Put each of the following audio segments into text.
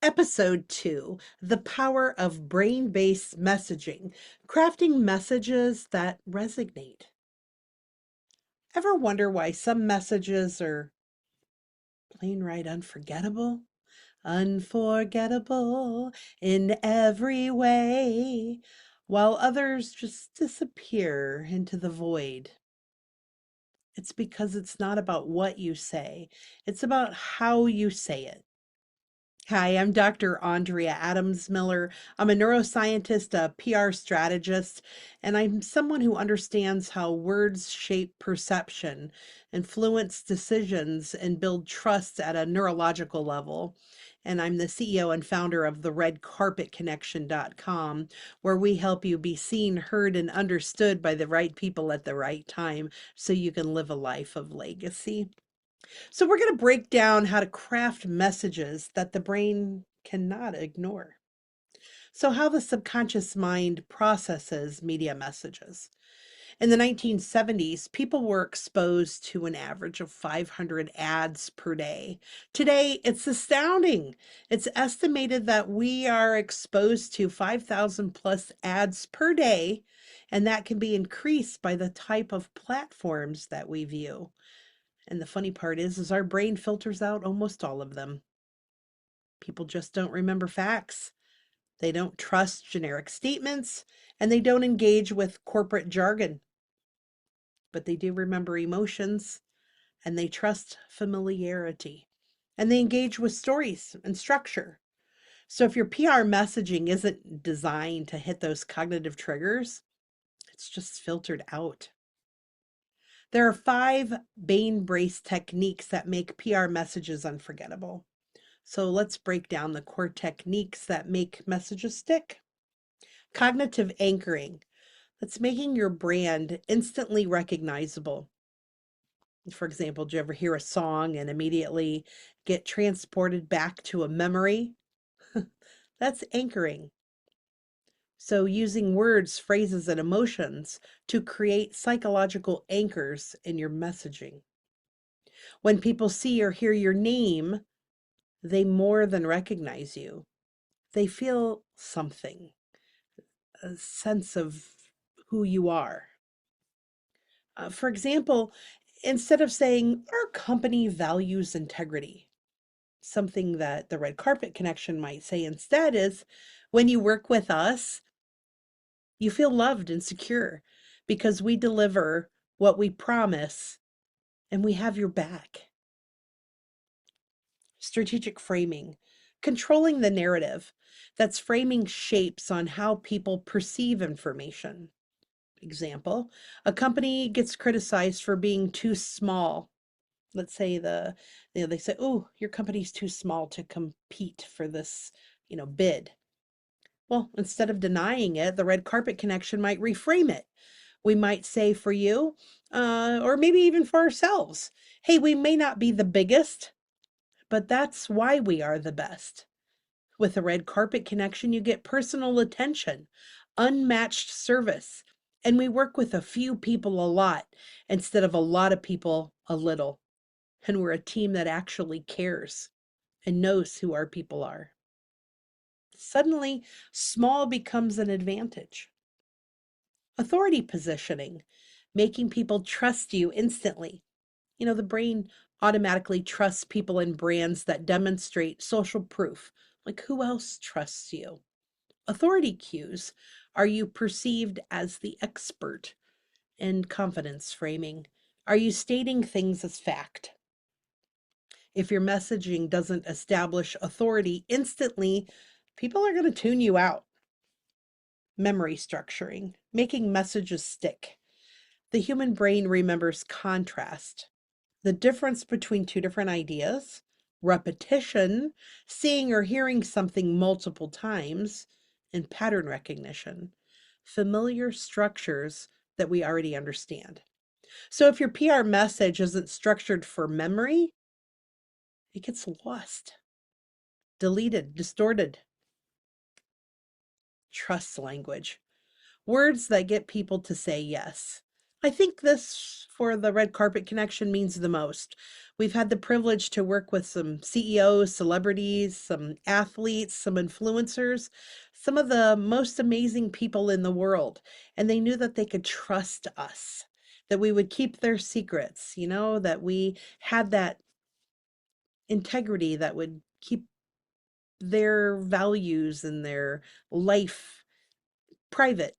Episode 2, The Power of Brain-Based Messaging, Crafting Messages that Resonate. Ever wonder why some messages are plain right unforgettable? Unforgettable in every way, while others just disappear into the void. It's because it's not about what you say, it's about how you say it. Hi, I'm Dr. Andrea Adams Miller. I'm a neuroscientist, a PR strategist, and I'm someone who understands how words shape perception, influence decisions, and build trust at a neurological level. And I'm the CEO and founder of the redcarpetconnection.com, where we help you be seen, heard, and understood by the right people at the right time so you can live a life of legacy. So we're going to break down how to craft messages that the brain cannot ignore. So how the subconscious mind processes media messages. In the 1970s, people were exposed to an average of 500 ads per day. Today, it's astounding. It's estimated that we are exposed to 5,000 plus ads per day, and that can be increased by the type of platforms that we view. And the funny part is our brain filters out almost all of them. People just don't remember facts. They don't trust generic statements, and they don't engage with corporate jargon. But they do remember emotions, and they trust familiarity, and they engage with stories and structure. So if your PR messaging isn't designed to hit those cognitive triggers, it's just filtered out. There are 5 brain brace techniques that make PR messages unforgettable. So let's break down the core techniques that make messages stick. Cognitive anchoring. That's making your brand instantly recognizable. For example, do you ever hear a song and immediately get transported back to a memory? That's anchoring. So using words, phrases, and emotions to create psychological anchors in your messaging. When people see or hear your name, they more than recognize you. They feel something, a sense of who you are. For example, instead of saying, our company values integrity, something that the Red Carpet Connection might say instead is, when you work with us, you feel loved and secure because we deliver what we promise and we have your back. Strategic framing, controlling the narrative. That's framing shapes on how people perceive information. Example, a company gets criticized for being too small. Let's say they say, oh, your company's too small to compete for this, bid. Well, instead of denying it, the Red Carpet Connection might reframe it. We might say for you, or maybe even for ourselves, hey, we may not be the biggest, but that's why we are the best. With the Red Carpet Connection, you get personal attention, unmatched service, and we work with a few people a lot instead of a lot of people a little. And we're a team that actually cares and knows who our people are. Suddenly, small becomes an advantage. Authority positioning, making people trust you instantly. The brain automatically trusts people and brands that demonstrate social proof. Like, who else trusts you? Authority cues. Are you perceived as the expert? And confidence framing. Are you stating things as fact? If your messaging doesn't establish authority instantly, people are going to tune you out. Memory structuring, making messages stick. The human brain remembers contrast, the difference between two different ideas, repetition, seeing or hearing something multiple times, and pattern recognition, familiar structures that we already understand. So if your PR message isn't structured for memory, it gets lost, deleted, distorted. Trust language. Words that get people to say yes. I think this for the red carpet connection means the most. We've had the privilege to work with some CEOs, celebrities, some athletes, some influencers, some of the most amazing people in the world. And they knew that they could trust us, that we would keep their secrets, that we had that integrity that would keep their values and their life private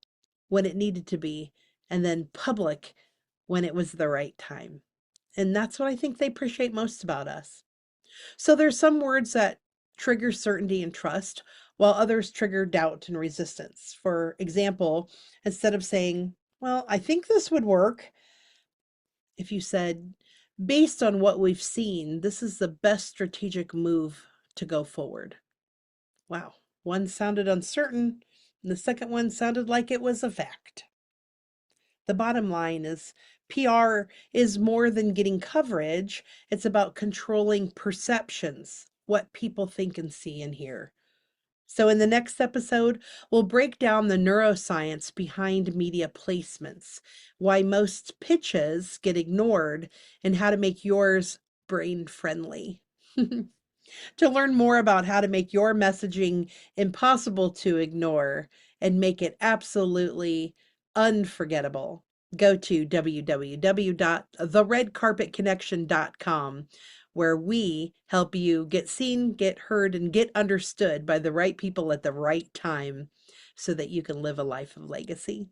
when it needed to be, and then public when it was the right time. And that's what I think they appreciate most about us. So there's some words that trigger certainty and trust, while others trigger doubt and resistance. For example, instead of saying, well, I think this would work, if you said, based on what we've seen, this is the best strategic move to go forward. Wow, one sounded uncertain, and the second one sounded like it was a fact. The bottom line is PR is more than getting coverage. It's about controlling perceptions, what people think and see and hear. So in the next episode, we'll break down the neuroscience behind media placements, why most pitches get ignored, and how to make yours brain friendly. To learn more about how to make your messaging impossible to ignore and make it absolutely unforgettable, go to www.theredcarpetconnection.com, where we help you get seen, get heard, and get understood by the right people at the right time so that you can live a life of legacy.